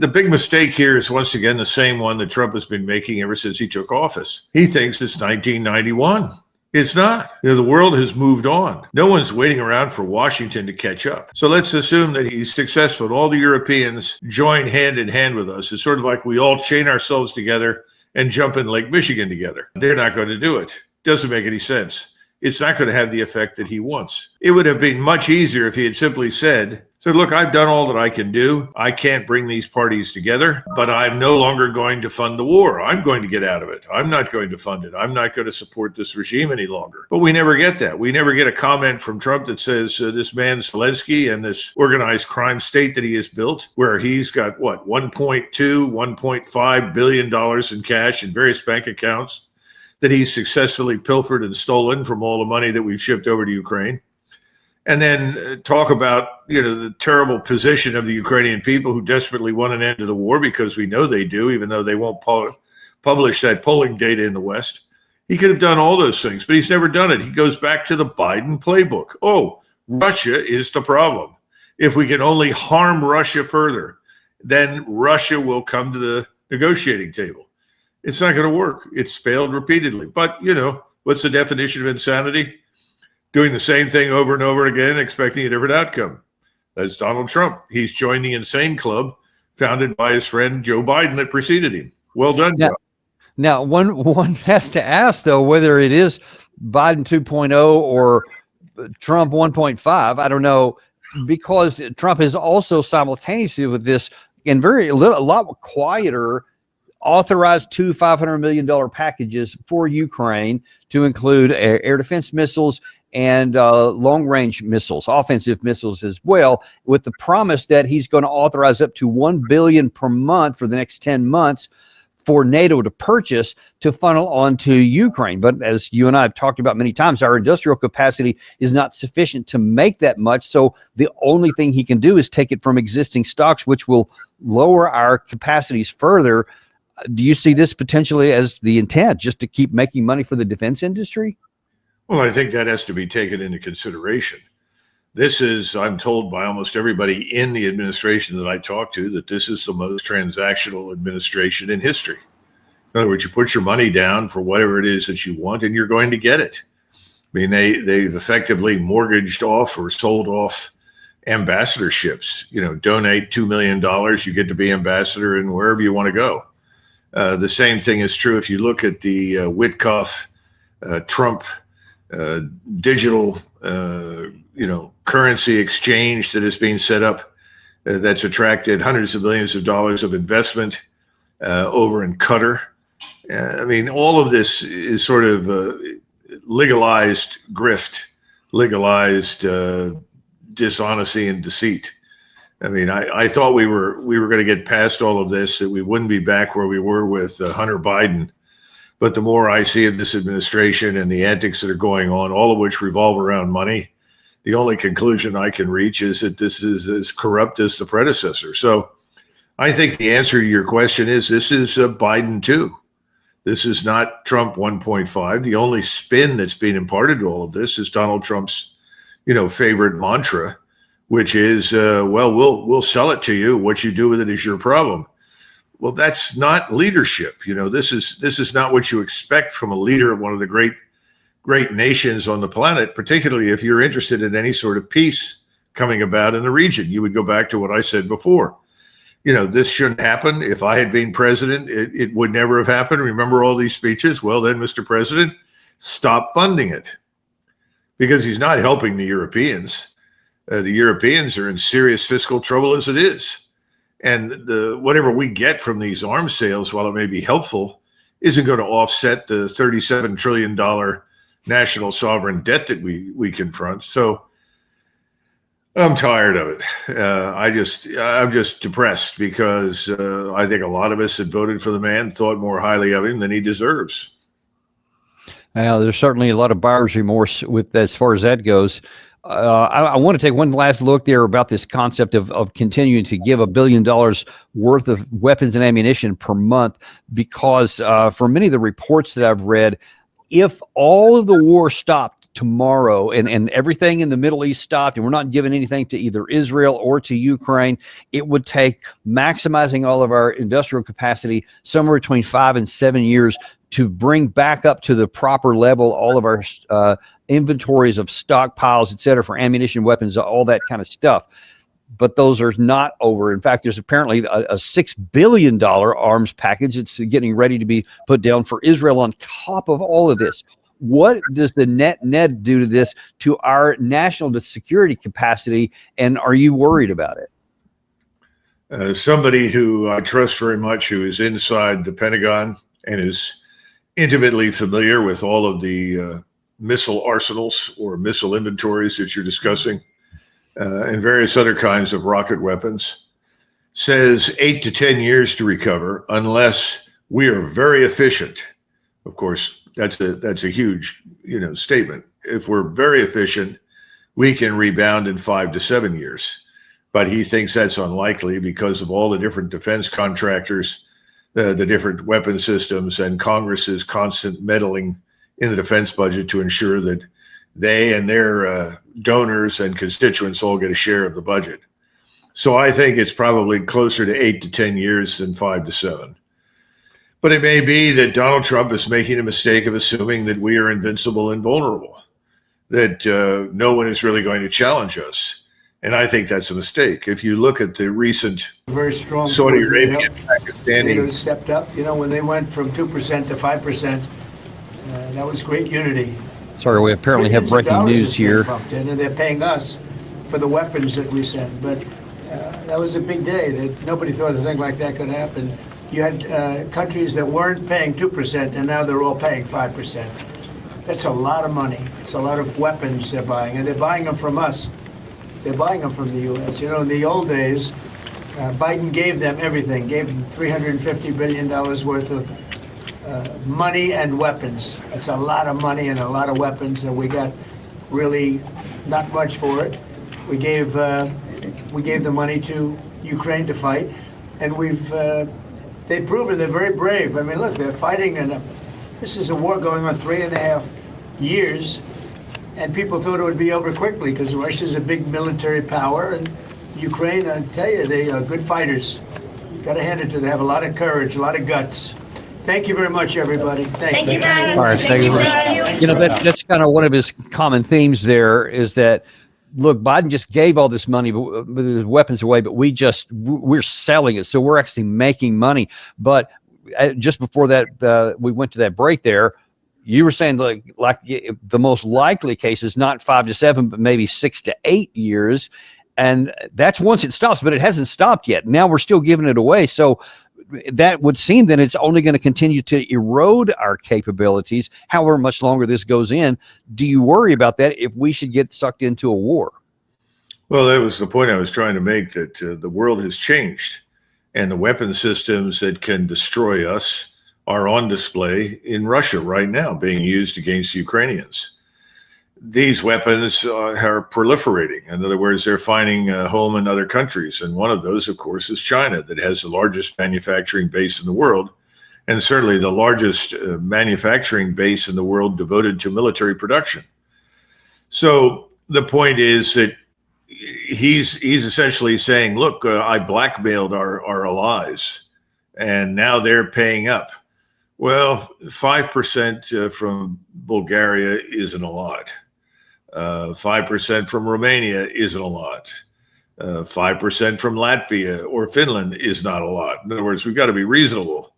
the big mistake here is once again the same one that Trump has been making ever since he took office. He thinks it's 1991. It's not. The world has moved on. No one's waiting around for Washington to catch up. So let's assume that he's successful and all the Europeans join hand in hand with us. It's sort of like we all chain ourselves together and jump in Lake Michigan together. They're not going to do it. Doesn't make any sense. It's not going to have the effect that he wants. It would have been much easier if he had simply said, look, I've done all that I can do. I can't bring these parties together, but I'm no longer going to fund the war. I'm going to get out of it. I'm not going to fund it. I'm not going to support this regime any longer. But we never get that. We never get a comment from Trump that says this man Zelensky and this organized crime state that he has built, where he's got, what, $1.2, $1.5 billion in cash in various bank accounts that he's successfully pilfered and stolen from all the money that we've shipped over to Ukraine. And then talk about, the terrible position of the Ukrainian people who desperately want an end to the war, because we know they do, even though they won't publish that polling data in the West. He could have done all those things, but he's never done it. He goes back to the Biden playbook. Oh, Russia is the problem. If we can only harm Russia further, then Russia will come to the negotiating table. It's not going to work. It's failed repeatedly. But, what's the definition of insanity? Doing the same thing over and over again, expecting a different outcome. That's Donald Trump. He's joined the insane club founded by his friend Joe Biden that preceded him. Well done, Joe. Now, one has to ask, though, whether it is Biden 2.0 or Trump 1.5. I don't know, because Trump is also simultaneously with this and a lot quieter authorized two $500 million packages for Ukraine to include air defense missiles and long-range missiles, offensive missiles as well, with the promise that he's going to authorize up to $1 billion per month for the next 10 months for NATO to purchase to funnel onto Ukraine. But as you and I have talked about many times, our industrial capacity is not sufficient to make that much. So the only thing he can do is take it from existing stocks, which will lower our capacities further. Do you see this potentially as the intent, just to keep making money for the defense industry? Well, I think that has to be taken into consideration. This is, I'm told by almost everybody in the administration that I talk to, that this is the most transactional administration in history. In other words, you put your money down for whatever it is that you want, and you're going to get it. I mean, they've effectively mortgaged off or sold off ambassadorships. Donate $2 million, you get to be ambassador in wherever you want to go. The same thing is true if you look at the Witkoff, Trump digital, currency exchange that is being set up that's attracted hundreds of millions of dollars of investment over in Qatar. I mean, all of this is sort of legalized grift, legalized dishonesty and deceit. I mean, I thought we were going to get past all of this, that we wouldn't be back where we were with Hunter Biden. But the more I see of this administration and the antics that are going on, all of which revolve around money, the only conclusion I can reach is that this is as corrupt as the predecessor. So I think the answer to your question is this is Biden 2. This is not Trump 1.5. The only spin that's being imparted to all of this is Donald Trump's, favorite mantra, which is, we'll sell it to you. What you do with it is your problem. Well, that's not leadership. This is not what you expect from a leader of one of the great nations on the planet, particularly if you're interested in any sort of peace coming about in the region. You would go back to what I said before. This shouldn't happen. If I had been president, it would never have happened. Remember all these speeches? Well, then, Mr. President, stop funding it, because he's not helping the Europeans. The Europeans are in serious fiscal trouble as it is. And whatever we get from these arms sales, while it may be helpful, isn't going to offset the $37 trillion national sovereign debt that we confront. So I'm tired of it. I'm just depressed because I think a lot of us that voted for the man thought more highly of him than he deserves. Now, there's certainly a lot of buyer's remorse with as far as that goes. I want to take one last look there about this concept of continuing to give $1 billion worth of weapons and ammunition per month, because for many of the reports that I've read, if all of the war stopped tomorrow and everything in the Middle East stopped and we're not giving anything to either Israel or to Ukraine, it would take maximizing all of our industrial capacity somewhere between 5 and 7 years to bring back up to the proper level all of our inventories of stockpiles, et cetera, for ammunition, weapons, all that kind of stuff. But those are not over. In fact, there's apparently a $6 billion arms package that's getting ready to be put down for Israel on top of all of this. What does the net do to this, to our national security capacity, and are you worried about it? Somebody who I trust very much, who is inside the Pentagon and is intimately familiar with all of the missile arsenals or missile inventories that you're discussing, and various other kinds of rocket weapons, says 8 to 10 years to recover unless we are very efficient. Of course, that's a huge, statement. If we're very efficient, we can rebound in 5 to 7 years. But he thinks that's unlikely because of all the different defense contractors, the different weapon systems, and Congress's constant meddling in the defense budget to ensure that they and their donors and constituents all get a share of the budget. So I think it's probably closer to 8 to 10 years than 5 to 7. But it may be that Donald Trump is making a mistake of assuming that we are invincible and vulnerable, that no one is really going to challenge us. And I think that's a mistake. If you look at the recent very strong Saudi Arabia, Pakistani, NATO stepped up. When they went from 2% to 5%, that was great unity. Sorry, we apparently have breaking news here. And they're paying us for the weapons that we send. But that was a big day. That nobody thought a thing like that could happen. You had countries that weren't paying 2%, and now they're all paying 5%. That's a lot of money. It's a lot of weapons they're buying, and they're buying them from us. They're buying them from the U.S. In the old days, Biden gave them everything, gave them $350 billion worth of money and weapons. That's a lot of money and a lot of weapons, and we got really not much for it. We gave the money to Ukraine to fight, and they've proven they're very brave. I mean, look, they're fighting, and this is a war going on 3.5 years, and people thought it would be over quickly because Russia's a big military power, and Ukraine, I tell you, they are good fighters. Got to hand it to them. They have a lot of courage, a lot of guts. Thank you very much, everybody. Thank you. All right, thank you. That's kind of one of his common themes there is that, look, Biden just gave all this money, the weapons away, but we're selling it. So we're actually making money. But just before that, we went to that break there. You were saying like the most likely case is not 5 to 7, but maybe 6 to 8 years. And that's once it stops, but it hasn't stopped yet. Now we're still giving it away. So that would seem that it's only going to continue to erode our capabilities, however much longer this goes in. Do you worry about that if we should get sucked into a war? Well, that was the point I was trying to make, that the world has changed, and the weapon systems that can destroy us are on display in Russia right now, being used against Ukrainians. These weapons are proliferating. In other words, they're finding a home in other countries. And one of those, of course, is China, that has the largest manufacturing base in the world, and certainly the largest manufacturing base in the world devoted to military production. So the point is that he's essentially saying, look, I blackmailed our allies, and now they're paying up. Well, 5% from Bulgaria isn't a lot. 5% from Romania isn't a lot. 5% from Latvia or Finland is not a lot. In other words, we've got to be reasonable.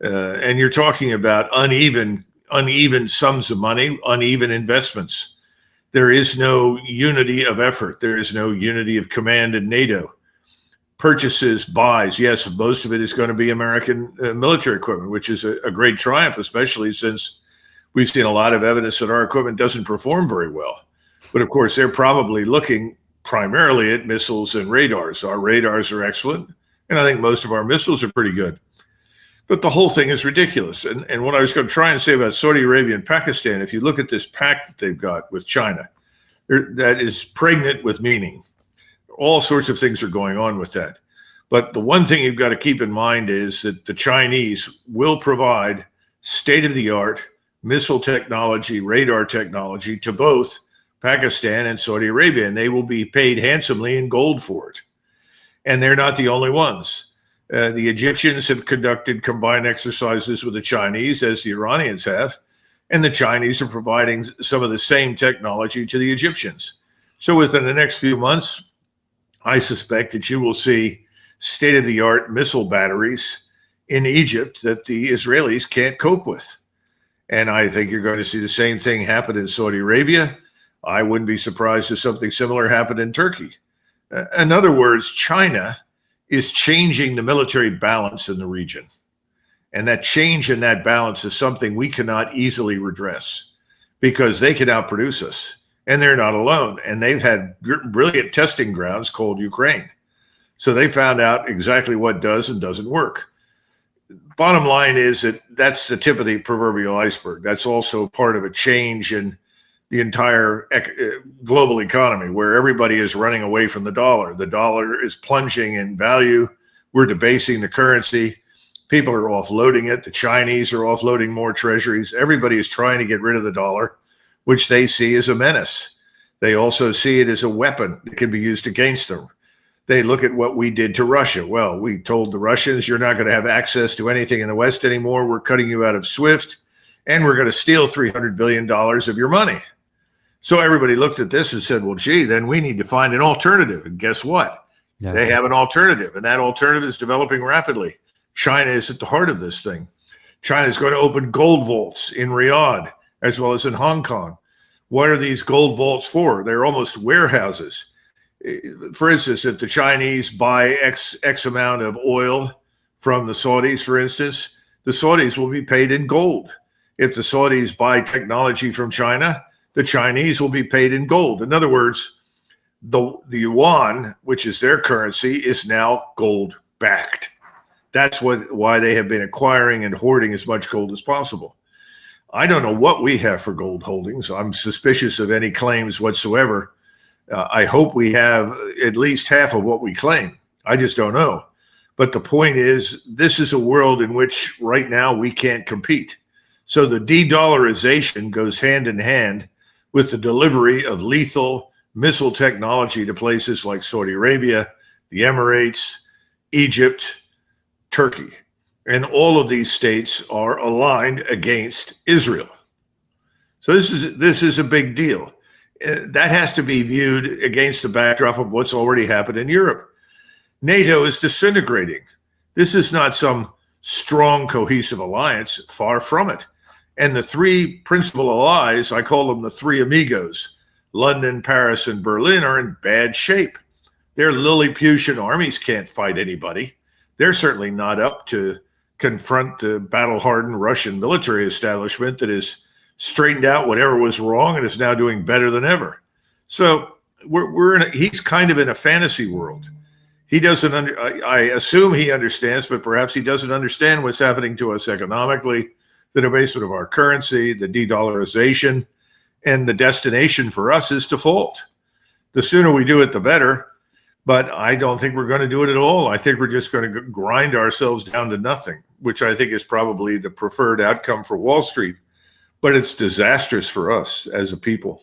And you're talking about uneven sums of money, uneven investments. There is no unity of effort. There is no unity of command in NATO. Purchases, buys, yes, most of it is going to be American military equipment, which is a great triumph, especially since we've seen a lot of evidence that our equipment doesn't perform very well. But of course, they're probably looking primarily at missiles and radars. Our radars are excellent, and I think most of our missiles are pretty good. But the whole thing is ridiculous. And what I was going to try and say about Saudi Arabia and Pakistan, if you look at this pact that they've got with China, that is pregnant with meaning. All sorts of things are going on with that. But the one thing you've got to keep in mind is that the Chinese will provide state-of-the-art missile technology, radar technology to both Pakistan and Saudi Arabia, and they will be paid handsomely in gold for it. And they're not the only ones. The Egyptians have conducted combined exercises with the Chinese, as the Iranians have, and the Chinese are providing some of the same technology to the Egyptians. So within the next few months, I suspect that you will see state-of-the-art missile batteries in Egypt that the Israelis can't cope with. And I think you're going to see the same thing happen in Saudi Arabia. I wouldn't be surprised if something similar happened in Turkey. In other words, China is changing the military balance in the region. And that change in that balance is something we cannot easily redress because they can outproduce us. And they're not alone. And they've had brilliant testing grounds called Ukraine. So they found out exactly what does and doesn't work. Bottom line is that that's the tip of the proverbial iceberg. That's also part of a change in the entire global economy where everybody is running away from the dollar. The dollar is plunging in value. We're debasing the currency. People are offloading it. The Chinese are offloading more treasuries. Everybody is trying to get rid of the dollar, which they see as a menace. They also see it as a weapon that can be used against them. They look at what we did to Russia. Well, we told the Russians, you're not going to have access to anything in the West anymore. We're cutting you out of SWIFT, and we're going to steal $300 billion of your money. So everybody looked at this and said, well, gee, then we need to find an alternative. And guess what? Yeah. They have an alternative, and that alternative is developing rapidly. China is at the heart of this thing. China is going to open gold vaults in Riyadh as well as in Hong Kong. What are these gold vaults for? They're almost warehouses. For instance, if the Chinese buy X amount of oil from the Saudis, for instance, the Saudis will be paid in gold. If the Saudis buy technology from China, the Chinese will be paid in gold. In other words, the yuan, which is their currency, is now gold backed. That's why they have been acquiring and hoarding as much gold as possible. I don't know what we have for gold holdings. I'm suspicious of any claims whatsoever. I hope we have at least half of what we claim. I just don't know. But the point is, this is a world in which right now we can't compete. So the de-dollarization goes hand in hand with the delivery of lethal missile technology to places like Saudi Arabia, the Emirates, Egypt, Turkey. And all of these states are aligned against Israel. So this is a big deal. That has to be viewed against the backdrop of what's already happened in Europe. NATO is disintegrating. This is not some strong, cohesive alliance, far from it. And the three principal allies, I call them the three amigos, London, Paris, and Berlin, are in bad shape. Their Lilliputian armies can't fight anybody. They're certainly not up to confront the battle-hardened Russian military establishment that has straightened out whatever was wrong and is now doing better than ever. So he's kind of in a fantasy world. He doesn't I assume he understands, but perhaps he doesn't understand what's happening to us economically, the debasement of our currency, the de-dollarization, and the destination for us is default. The sooner we do it, the better. But I don't think we're going to do it at all. I think we're just going to grind ourselves down to nothing, which I think is probably the preferred outcome for Wall Street. But it's disastrous for us as a people.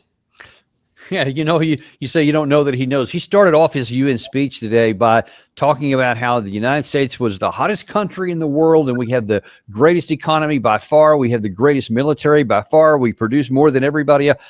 Yeah, you say you don't know that he knows. He started off his UN speech today by talking about how the United States was the hottest country in the world, and we have the greatest economy by far. We have the greatest military by far. We produce more than everybody else.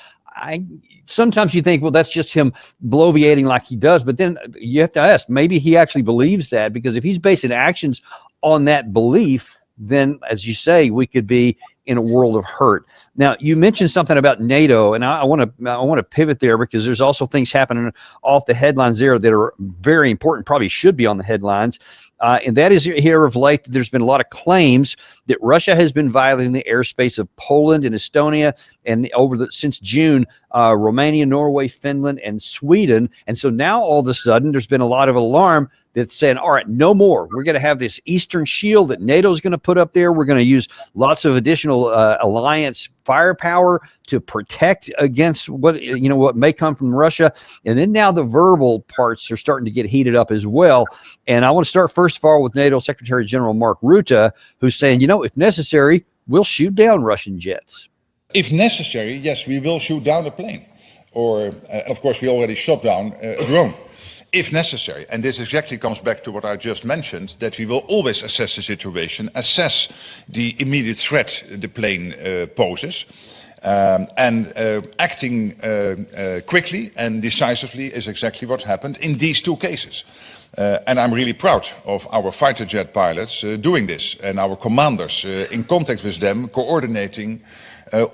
Sometimes you think, well, that's just him bloviating like he does. But then you have to ask, maybe he actually believes that, because if he's basing actions on that belief, then, as you say, we could be in a world of hurt. Now, you mentioned something about NATO, and I want to pivot there, because there's also things happening off the headlines there that are very important, probably should be on the headlines. And that is, here of late, there's been a lot of claims that Russia has been violating the airspace of Poland and Estonia, and since June, Romania, Norway, Finland, and Sweden. And so now all of a sudden, there's been a lot of alarm that's saying, all right, no more. We're going to have this Eastern Shield that NATO is going to put up there. We're going to use lots of additional alliance firepower to protect against what may come from Russia. And then now the verbal parts are starting to get heated up as well. And I want to start first of all with NATO Secretary General Mark Rutte, who's saying, if necessary, we'll shoot down Russian jets. If necessary, yes, we will shoot down a plane. Or, of course, we already shot down a drone, if necessary. And this exactly comes back to what I just mentioned, that we will always assess the situation, assess the immediate threat the plane poses, and acting quickly and decisively is exactly what happened in these two cases. And I'm really proud of our fighter jet pilots doing this, and our commanders in contact with them, coordinating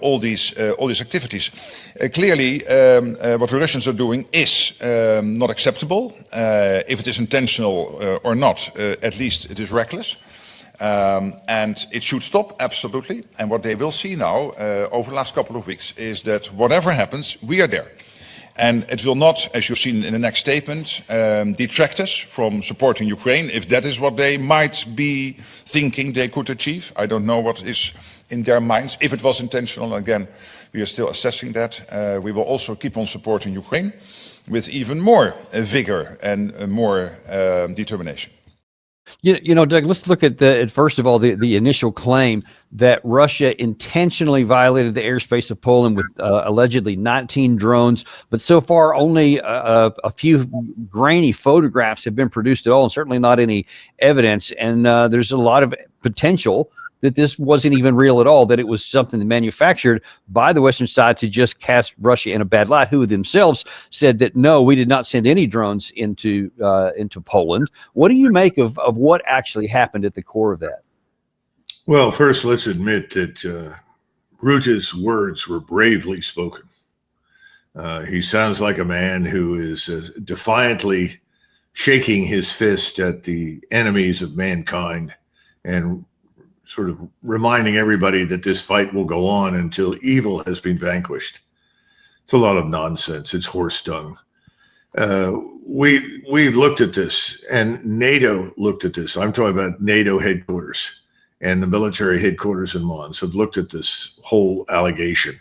all these activities. Clearly, what the Russians are doing is not acceptable. If it is intentional or not, at least it is reckless. And it should stop, absolutely. And what they will see now, over the last couple of weeks, is that whatever happens, we are there. And it will not, as you've seen in the next statement, detract us from supporting Ukraine, if that is what they might be thinking they could achieve. I don't know what is in their minds. If it was intentional, again, we are still assessing that. We will also keep on supporting Ukraine with even more vigor and more determination. Doug, let's look at first of all, the initial claim that Russia intentionally violated the airspace of Poland with allegedly 19 drones, but so far only a few grainy photographs have been produced at all, and certainly not any evidence. And there's a lot of potential that this wasn't even real at all, that it was something manufactured by the Western side to just cast Russia in a bad light, who themselves said that, no, we did not send any drones into Poland. What do you make of what actually happened at the core of that? Well, first, let's admit that Rutte's words were bravely spoken. He sounds like a man who is defiantly shaking his fist at the enemies of mankind and sort of reminding everybody that this fight will go on until evil has been vanquished. It's a lot of nonsense. It's horse dung. We've looked at this, and NATO looked at this. I'm talking about NATO headquarters and the military headquarters in Mons have looked at this whole allegation.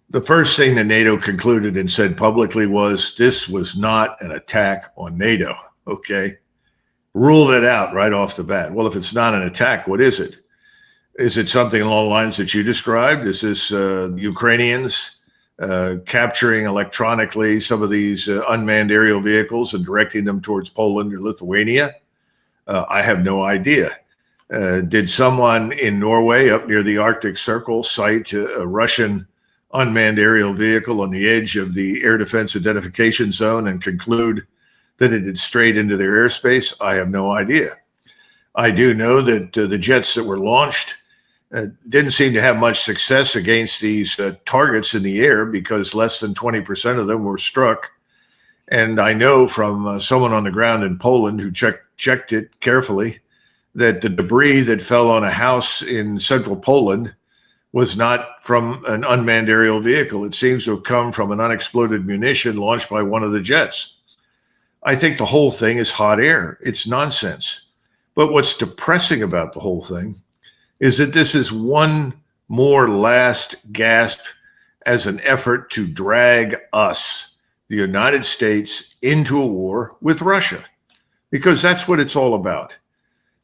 The first thing that NATO concluded and said publicly was this was not an attack on NATO. Okay. Rule that out right off the bat. Well, if it's not an attack, what is it? Is it something along the lines that you described? Is this Ukrainians capturing electronically some of these unmanned aerial vehicles and directing them towards Poland or Lithuania? I have no idea. Did someone in Norway up near the Arctic Circle sight a Russian unmanned aerial vehicle on the edge of the air defense identification zone and conclude that it had strayed into their airspace? I have no idea. I do know that the jets that were launched didn't seem to have much success against these targets in the air because less than 20% of them were struck. And I know from someone on the ground in Poland who checked it carefully that the debris that fell on a house in central Poland was not from an unmanned aerial vehicle. It seems to have come from an unexploded munition launched by one of the jets. I think the whole thing is hot air. It's nonsense. But what's depressing about the whole thing is that this is one more last gasp as an effort to drag us, the United States, into a war with Russia, because that's what it's all about.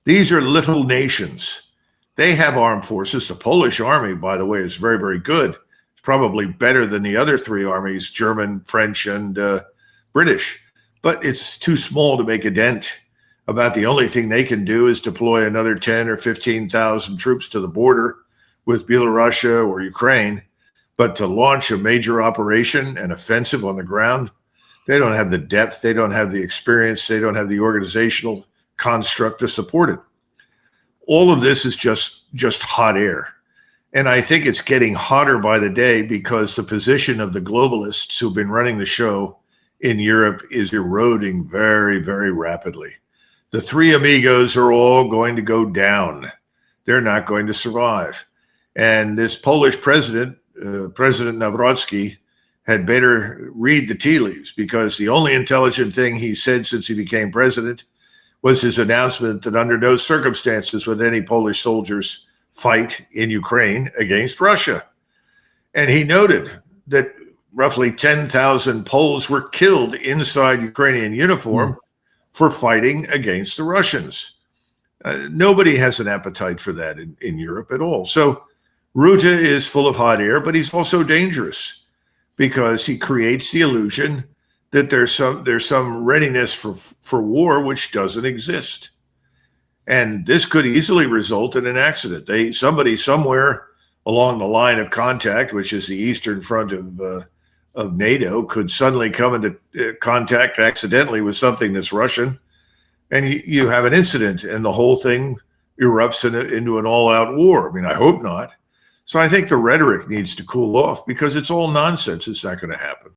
These are little nations. They have armed forces. The Polish army, by the way, is very, very good. It's probably better than the other three armies, German, French, and British. But it's too small to make a dent. About the only thing they can do is deploy another 10 or 15,000 troops to the border with Belarus or Ukraine. But to launch a major operation, an offensive on the ground, they don't have the depth, they don't have the experience, they don't have the organizational construct to support it. All of this is just hot air. And I think it's getting hotter by the day because the position of the globalists who've been running the show in Europe is eroding very, very rapidly. The three amigos are all going to go down. They're not going to survive. And this Polish president, President Nawrocki, had better read the tea leaves, because the only intelligent thing he said since he became president was his announcement that under no circumstances would any Polish soldiers fight in Ukraine against Russia. And he noted that roughly 10,000 Poles were killed inside Ukrainian uniform for fighting against the Russians. Nobody has an appetite for that in Europe at all. So Ruta is full of hot air, but he's also dangerous because he creates the illusion that there's some readiness for war which doesn't exist. And this could easily result in an accident. Somebody somewhere along the line of contact, which is the eastern front of NATO, could suddenly come into contact accidentally with something that's Russian, and you have an incident, and the whole thing erupts into an all-out war. I mean, I hope not. So I think the rhetoric needs to cool off because it's all nonsense. It's not going to happen.